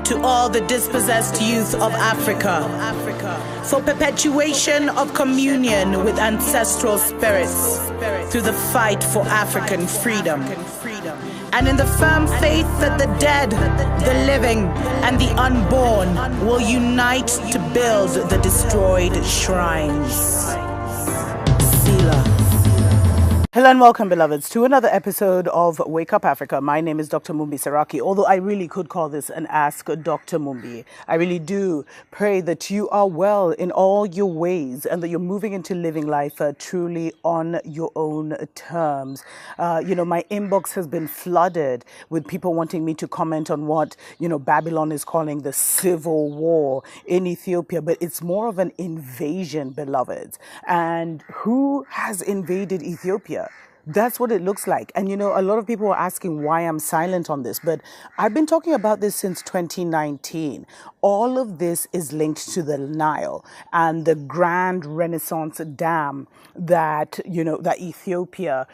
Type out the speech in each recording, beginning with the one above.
to all the dispossessed youth of Africa, for perpetuation of communion with ancestral spirits through the fight for African freedom, and in the firm faith that the dead, the living, and the unborn will unite to build the destroyed shrines. Selah. Hello and welcome, beloveds, to another episode of Wake Up Africa. My name is Dr. Mumbi Saraki, although I really could call this an Ask Dr. Mumbi. I really do pray that you are well in all your ways and that you're moving into living life truly on your own terms. My inbox has been flooded with people wanting me to comment on what, Babylon is calling the civil war in Ethiopia, but it's more of an invasion, beloveds. And who has invaded Ethiopia? That's what it looks like. And, a lot of people are asking why I'm silent on this, but I've been talking about this since 2019. All of this is linked to the Nile and the Grand Renaissance Dam that, that Ethiopia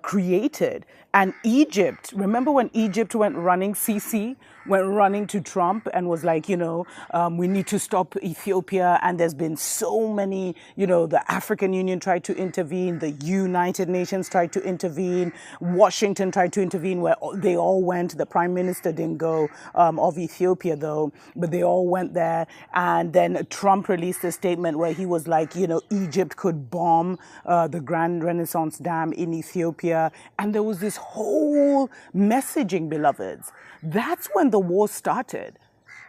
created. And Egypt, remember when Egypt went running, Sisi went running to Trump and was like, we need to stop Ethiopia. And there's been so many, the African Union tried to intervene, the United Nations tried to intervene, Washington tried to intervene, where they all went. The prime minister didn't go of Ethiopia, though, but they all went there. And then Trump released a statement where he was like, Egypt could bomb the Grand Renaissance Dam in Ethiopia. And there was this whole messaging, beloveds. That's when the war started.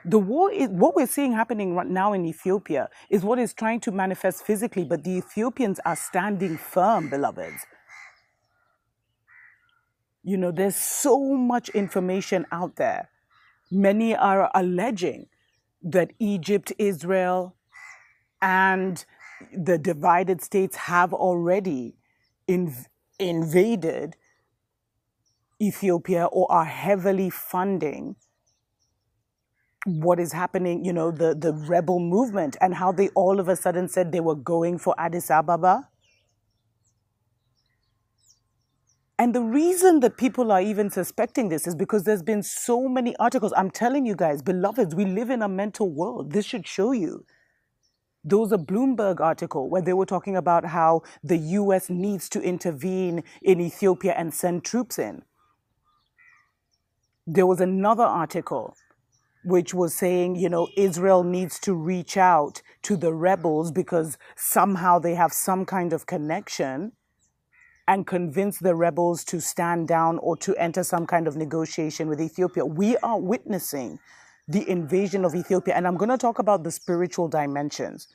The war is what we're seeing happening right now in Ethiopia is what is trying to manifest physically, but the Ethiopians are standing firm, beloveds. There's so much information out there. Many are alleging that Egypt, Israel, and the divided states have already invaded Ethiopia or are heavily funding what is happening, the rebel movement, and how they all of a sudden said they were going for Addis Ababa. And the reason that people are even suspecting this is because there's been so many articles. I'm telling you guys, beloveds, we live in a mental world. This should show you. There was a Bloomberg article where they were talking about how the U.S. needs to intervene in Ethiopia and send troops in. There was another article which was saying, Israel needs to reach out to the rebels because somehow they have some kind of connection and convince the rebels to stand down or to enter some kind of negotiation with Ethiopia. We are witnessing the invasion of Ethiopia. And I'm going to talk about the spiritual dimensions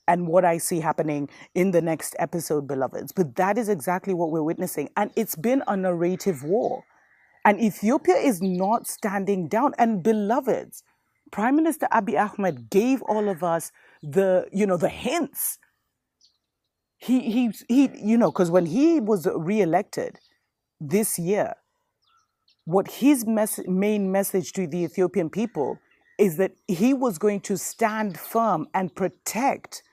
and what I see happening in the next episode, beloveds. But that is exactly what we're witnessing. And it's been a narrative war. And Ethiopia is not standing down. And beloveds, Prime Minister Abiy Ahmed gave all of us the hints. Because when he was reelected this year, what his main message to the Ethiopian people is that he was going to stand firm and protect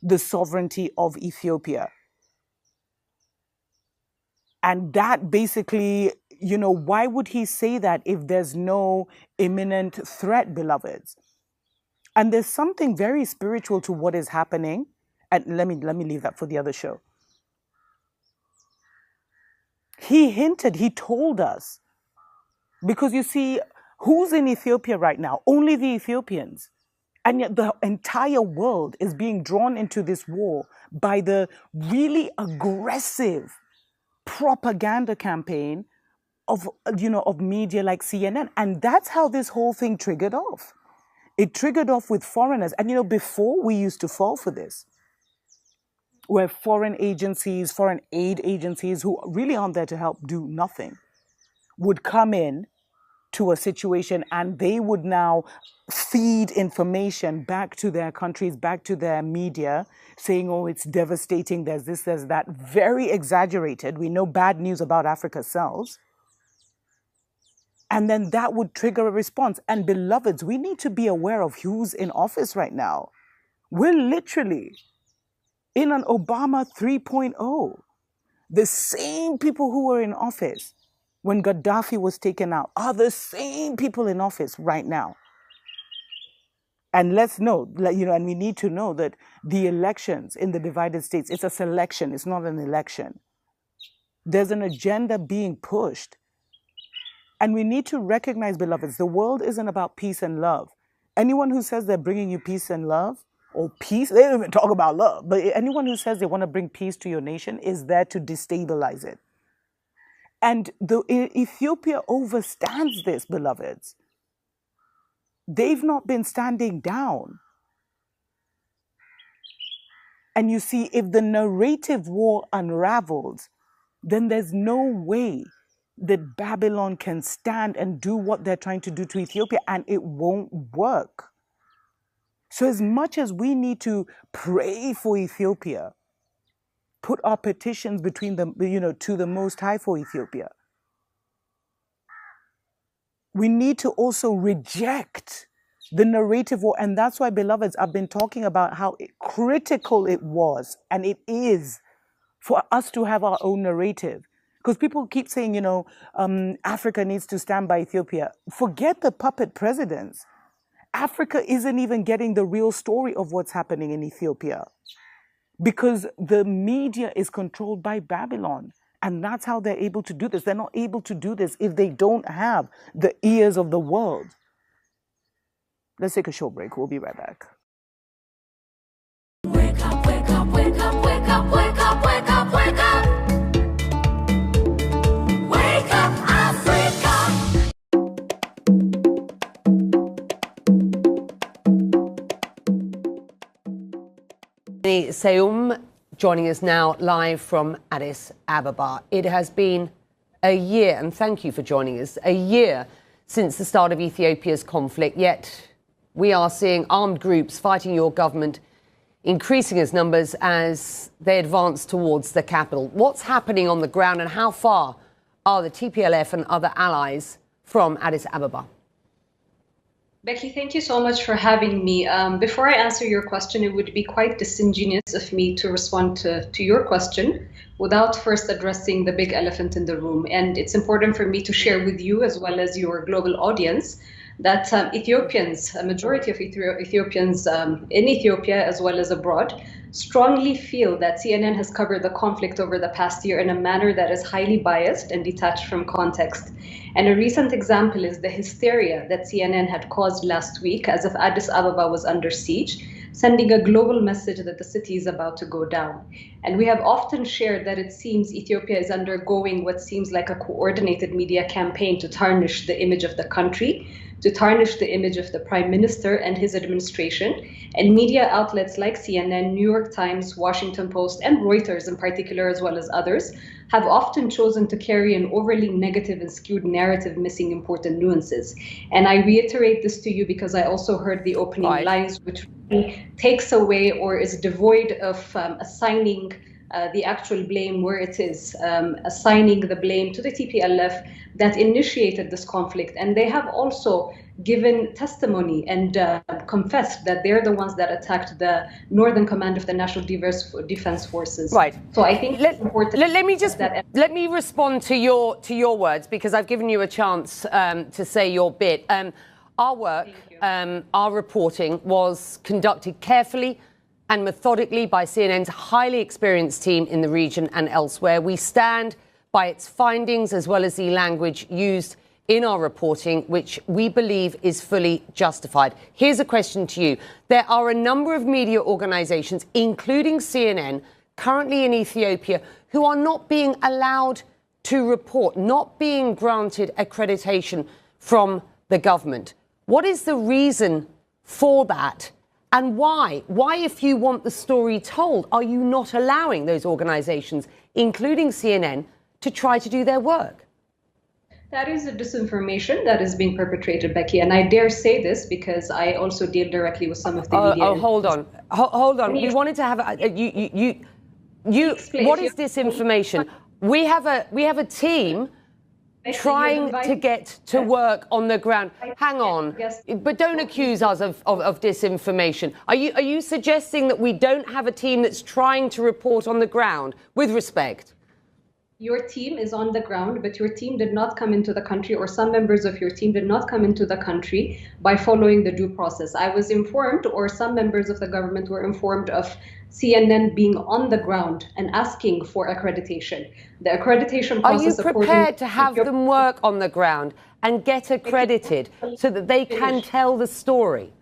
the sovereignty of Ethiopia. And that basically, why would he say that if there's no imminent threat, beloveds? And there's something very spiritual to what is happening. And let me leave that for the other show. He told us. Because you see, who's in Ethiopia right now? Only the Ethiopians. And yet the entire world is being drawn into this war by the really aggressive propaganda campaign of media like CNN. And that's how this whole thing triggered off. It triggered off with foreigners. And before we used to fall for this, where foreign agencies, foreign aid agencies who really aren't there to help do nothing, would come in to a situation and they would now feed information back to their countries, back to their media, saying, oh, it's devastating, there's this, there's that. Very exaggerated. We know bad news about Africa sells. And then that would trigger a response. And beloveds, we need to be aware of who's in office right now. We're literally in an Obama 3.0. The same people who were in office when Gaddafi was taken out are the same people in office right now. And let's know, and we need to know that the elections in the divided states, it's a selection, it's not an election. There's an agenda being pushed. And we need to recognize, beloveds, the world isn't about peace and love. Anyone who says they're bringing you peace and love, or peace, they don't even talk about love, but anyone who says they want to bring peace to your nation is there to destabilize it. And Ethiopia overstands this, beloveds. They've not been standing down. And you see, if the narrative war unravels, then there's no way that Babylon can stand and do what they're trying to do to Ethiopia, and it won't work. So as much as we need to pray for Ethiopia, put our petitions between them, to the Most High for Ethiopia, we need to also reject the narrative war. And that's why, beloveds, I've been talking about how critical it was, and it is, for us to have our own narrative. Because people keep saying, Africa needs to stand by Ethiopia. Forget the puppet presidents. Africa isn't even getting the real story of what's happening in Ethiopia, because the media is controlled by Babylon. And that's how they're able to do this. They're not able to do this if they don't have the ears of the world. Let's take a short break. We'll be right back. Wake up, wake up, wake up, wake up, wake up, wake up, wake up. Wake up, Africa. Seum joining us now live from Addis Ababa. It has been a year, and thank you for joining us, a year since the start of Ethiopia's conflict, yet we are seeing armed groups fighting your government increasing as numbers as they advance towards the capital. What's happening on the ground, and how far are the TPLF and other allies from Addis Ababa? Becky, thank you so much for having me. Before I answer your question, it would be quite disingenuous of me to respond to your question without first addressing the big elephant in the room. And it's important for me to share with you, as well as your global audience, that Ethiopians, a majority of Ethiopians in Ethiopia as well as abroad, strongly feel that CNN has covered the conflict over the past year in a manner that is highly biased and detached from context. And a recent example is the hysteria that CNN had caused last week as if Addis Ababa was under siege, sending a global message that the city is about to go down. And we have often shared that it seems Ethiopia is undergoing what seems like a coordinated media campaign to tarnish the image of the country, to tarnish the image of the Prime Minister and his administration. And media outlets like CNN, New York Times, Washington Post, and Reuters in particular, as well as others, have often chosen to carry an overly negative and skewed narrative, missing important nuances. And I reiterate this to you because I also heard the opening lines, which really takes away or is devoid of assigning the actual blame where it is, assigning the blame to the TPLF that initiated this conflict. And they have also given testimony and confessed that they're the ones that attacked the Northern Command of the National Defense Forces. Right. So I think it's important. Let me respond to your words, because I've given you a chance to say your bit. Our work, our reporting was conducted carefully and methodically by CNN's highly experienced team in the region and elsewhere. We stand by its findings as well as the language used in our reporting, which we believe is fully justified. Here's a question to you. There are a number of media organizations, including CNN, currently in Ethiopia, who are not being allowed to report, not being granted accreditation from the government. What is the reason for that? And why? Why, if you want the story told, are you not allowing those organizations, including CNN, to try to do their work? That is a disinformation that is being perpetrated, Becky. And I dare say this because I also deal directly with some of the media. Hold on. Hold on. We wanted to have what is disinformation? We have a team trying to get to work on the ground. Hang on, but don't accuse us of disinformation. Are you suggesting that we don't have a team that's trying to report on the ground? With respect. your team is on the ground, but your team did not come into the country, or some members of your team did not come into the country by following the due process. I was informed, or some members of the government were informed of CNN being on the ground and asking for accreditation. The accreditation Are you process, according prepared to have them work on the ground and get accredited so that they can tell the story?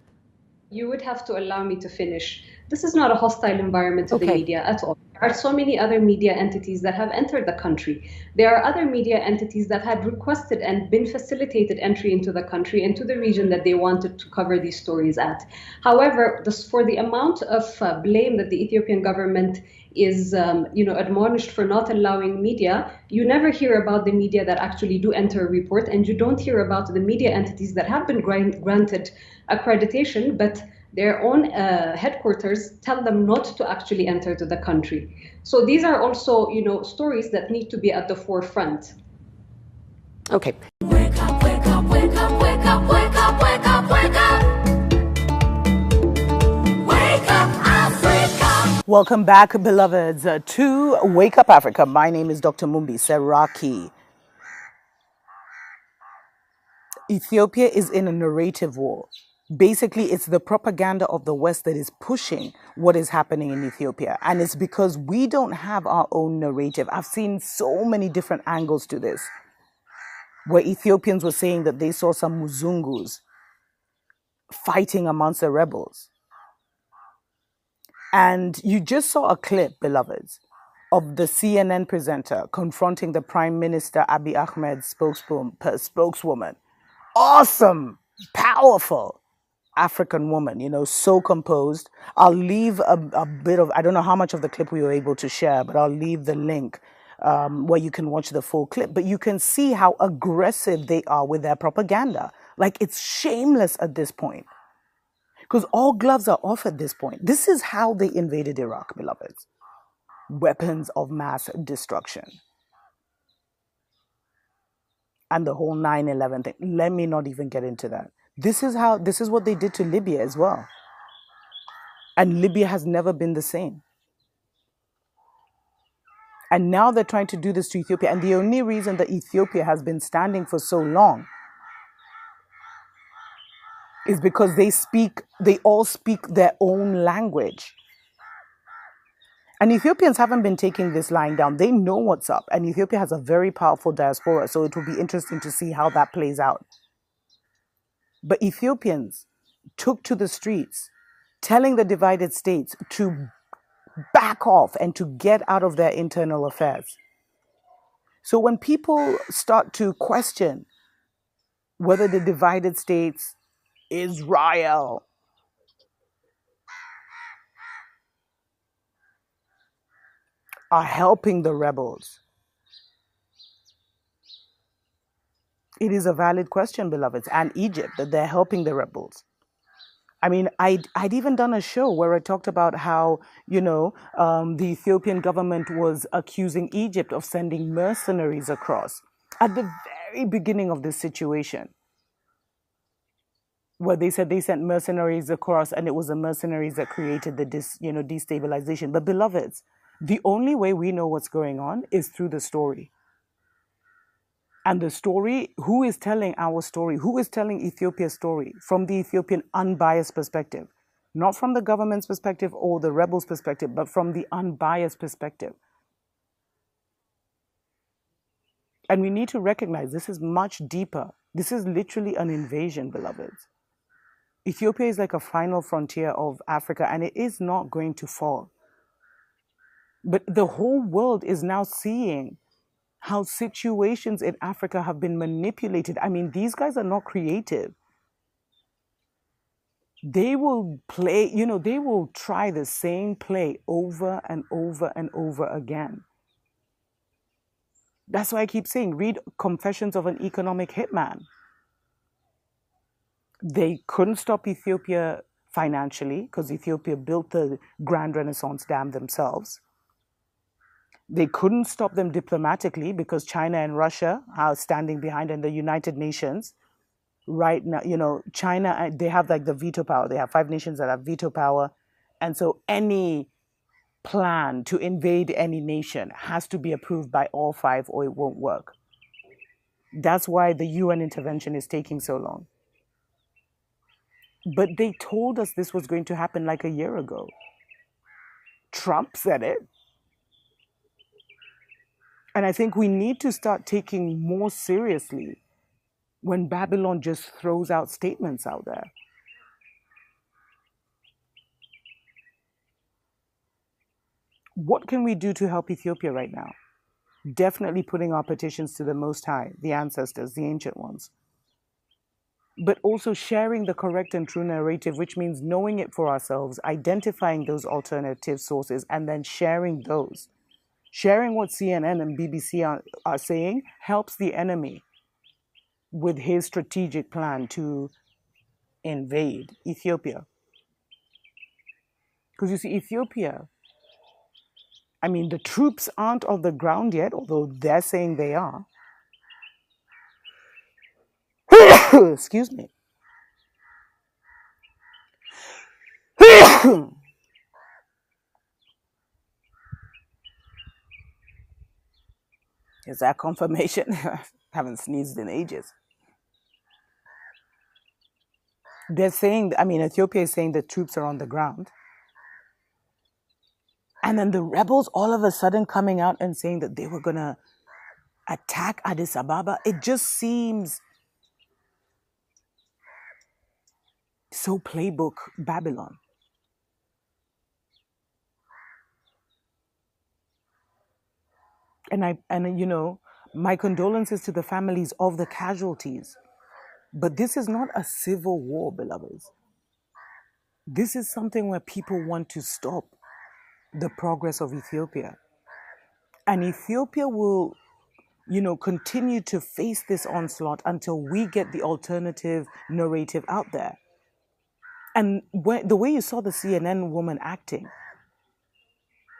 You would have to allow me to finish. This is not a hostile environment to the Okay. media at all. There are so many other media entities that have entered the country. There are other media entities that had requested and been facilitated entry into the country and to the region that they wanted to cover these stories at. However, for the amount of blame that the Ethiopian government is admonished for not allowing media, you never hear about the media that actually do enter a report, and you don't hear about the media entities that have been granted accreditation, but their own headquarters tell them not to actually enter to the country. So these are also, stories that need to be at the forefront. Okay. Wake up, wake up, wake up, wake up, wake up, wake up, wake up. Wake up, Africa. Welcome back, beloveds, to Wake Up Africa. My name is Dr. Mumbi Seraki. Ethiopia is in a narrative war. Basically, it's the propaganda of the West that is pushing what is happening in Ethiopia. And it's because we don't have our own narrative. I've seen so many different angles to this, where Ethiopians were saying that they saw some Muzungus fighting amongst the rebels. And you just saw a clip, beloveds, of the CNN presenter confronting the Prime Minister Abiy Ahmed's spokeswoman. Awesome, powerful African woman, so composed. I'll leave a bit of, I don't know how much of the clip we were able to share, but I'll leave the link where you can watch the full clip. But you can see how aggressive they are with their propaganda. Like, it's shameless at this point. Because all gloves are off at this point. This is how they invaded Iraq, beloveds. Weapons of mass destruction. And the whole 9/11 thing. Let me not even get into that. This is what they did to Libya as well. And Libya has never been the same. And now they're trying to do this to Ethiopia. And the only reason that Ethiopia has been standing for so long is because they all speak their own language. And Ethiopians haven't been taking this lying down. They know what's up. And Ethiopia has a very powerful diaspora. So it will be interesting to see how that plays out. But Ethiopians took to the streets, telling the divided states to back off and to get out of their internal affairs. So when people start to question whether the divided states, Israel, are helping the rebels, it is a valid question, beloveds, and Egypt, that they're helping the rebels. I mean, I'd even done a show where I talked about how, the Ethiopian government was accusing Egypt of sending mercenaries across at the very beginning of this situation, where they said they sent mercenaries across and it was the mercenaries that created the destabilization. But beloveds, the only way we know what's going on is through the story. And the story, who is telling our story? Who is telling Ethiopia's story from the Ethiopian unbiased perspective? Not from the government's perspective or the rebels' perspective, but from the unbiased perspective. And we need to recognize this is much deeper. This is literally an invasion, beloveds. Ethiopia is like a final frontier of Africa, and it is not going to fall. But the whole world is now seeing how situations in Africa have been manipulated. I mean, these guys are not creative. They will play, they will try the same play over and over and over again. That's why I keep saying, read Confessions of an Economic Hitman. They couldn't stop Ethiopia financially because Ethiopia built the Grand Renaissance Dam themselves. They couldn't stop them diplomatically because China and Russia are standing behind, and the United Nations right now, China, they have like the veto power. They have 5 nations that have veto power. And so any plan to invade any nation has to be approved by all five or it won't work. That's why the UN intervention is taking so long. But they told us this was going to happen like a year ago. Trump said it. And I think we need to start taking more seriously when Babylon just throws out statements out there. What can we do to help Ethiopia right now? Definitely putting our petitions to the Most High, the ancestors, the ancient ones. But also sharing the correct and true narrative, which means knowing it for ourselves, identifying those alternative sources, and then sharing those. Sharing what CNN and BBC are saying helps the enemy with his strategic plan to invade Ethiopia. Because you see, Ethiopia, I mean, the troops aren't on the ground yet, although they're saying they are. Excuse me. Is that confirmation? I haven't sneezed in ages. They're saying, I mean, Ethiopia is saying the troops are on the ground. And then the rebels all of a sudden coming out and saying that they were going to attack Addis Ababa. It just seems so playbook Babylon. And you know, my condolences to the families of the casualties. But this is not a civil war, beloveds. This is something where people want to stop the progress of Ethiopia. And Ethiopia will, you know, continue to face this onslaught until we get the alternative narrative out there. And the way you saw the CNN woman acting,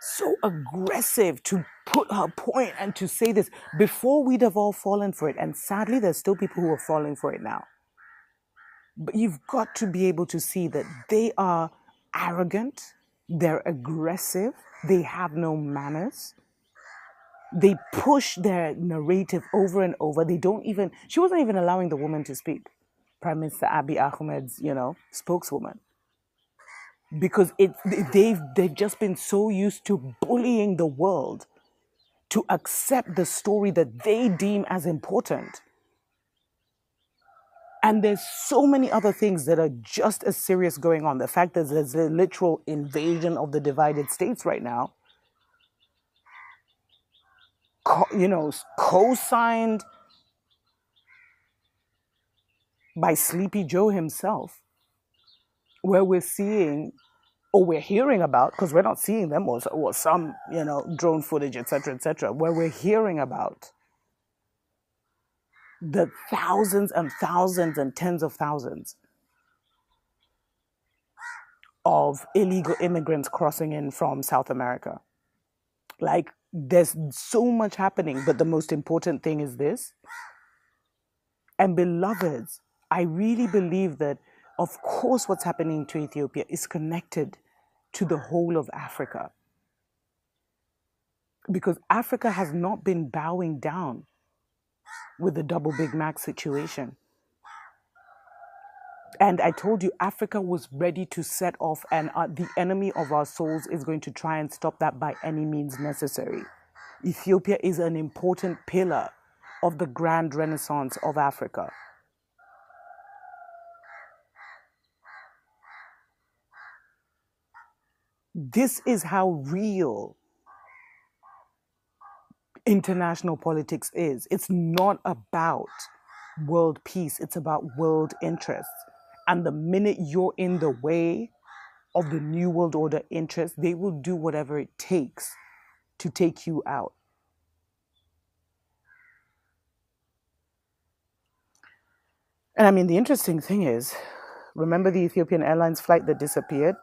so aggressive to put her point and to say this before we'd have all fallen for it. And sadly, there's still people who are falling for it now. But you've got to be able to see that they are arrogant, they're aggressive, they have no manners. They push their narrative over and over. She wasn't even allowing the woman to speak. Prime Minister Abiy Ahmed's, you know, spokeswoman. Because they've just been so used to bullying the world to accept the story that they deem as important. And there's so many other things that are just as serious going on. The fact that there's a literal invasion of the divided states right now, co-signed by Sleepy Joe himself, where we're seeing, or we're hearing about, because we're not seeing them, or some, you know, drone footage, etc., where we're hearing about the thousands and thousands and tens of thousands of illegal immigrants crossing in from South America. Like, there's so much happening, but the most important thing is this. And beloveds, I really believe that, of course, what's happening to Ethiopia is connected to the whole of Africa. Because Africa has not been bowing down with the double Big Mac situation. And I told you, Africa was ready to set off, and the enemy of our souls is going to try and stop that by any means necessary. Ethiopia is an important pillar of the grand renaissance of Africa. This is how real international politics is. It's not about world peace, it's about world interests. And the minute you're in the way of the New World Order interests, they will do whatever it takes to take you out. And I mean, the interesting thing is, remember the Ethiopian Airlines flight that disappeared?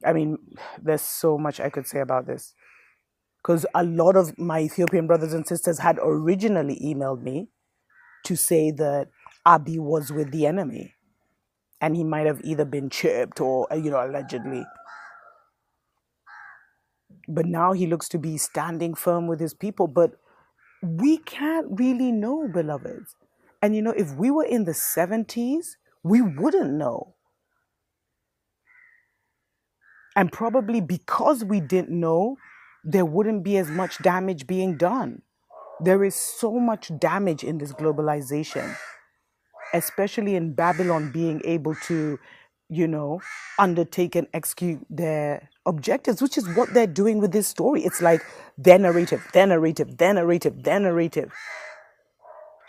I mean, there's so much I could say about this. Because a lot of my Ethiopian brothers and sisters had originally emailed me to say that Abiy was with the enemy. and he might have either been chipped or, allegedly. But now he looks to be standing firm with his people. But we can't really know, beloveds. And if we were in the 70s, we wouldn't know. And probably because we didn't know, there wouldn't be as much damage being done. There is so much damage in this globalization, especially in Babylon being able to, undertake and execute their objectives, which is what they're doing with this story. It's like their narrative, their narrative, their narrative, their narrative.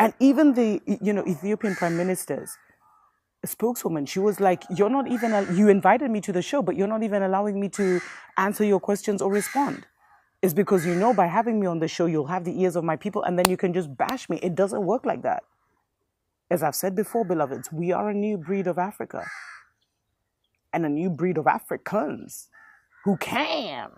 And even the, Ethiopian Prime Minister's spokeswoman, she was like, you invited me to the show, but you're not even allowing me to answer your questions or respond. It's because by having me on the show, you'll have the ears of my people and then you can just bash me. It doesn't work like that. As I've said before, beloveds, we are a new breed of Africa and a new breed of Africans who can.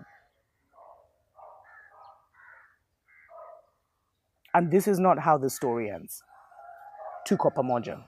And this is not how the story ends. Tuko pamoja.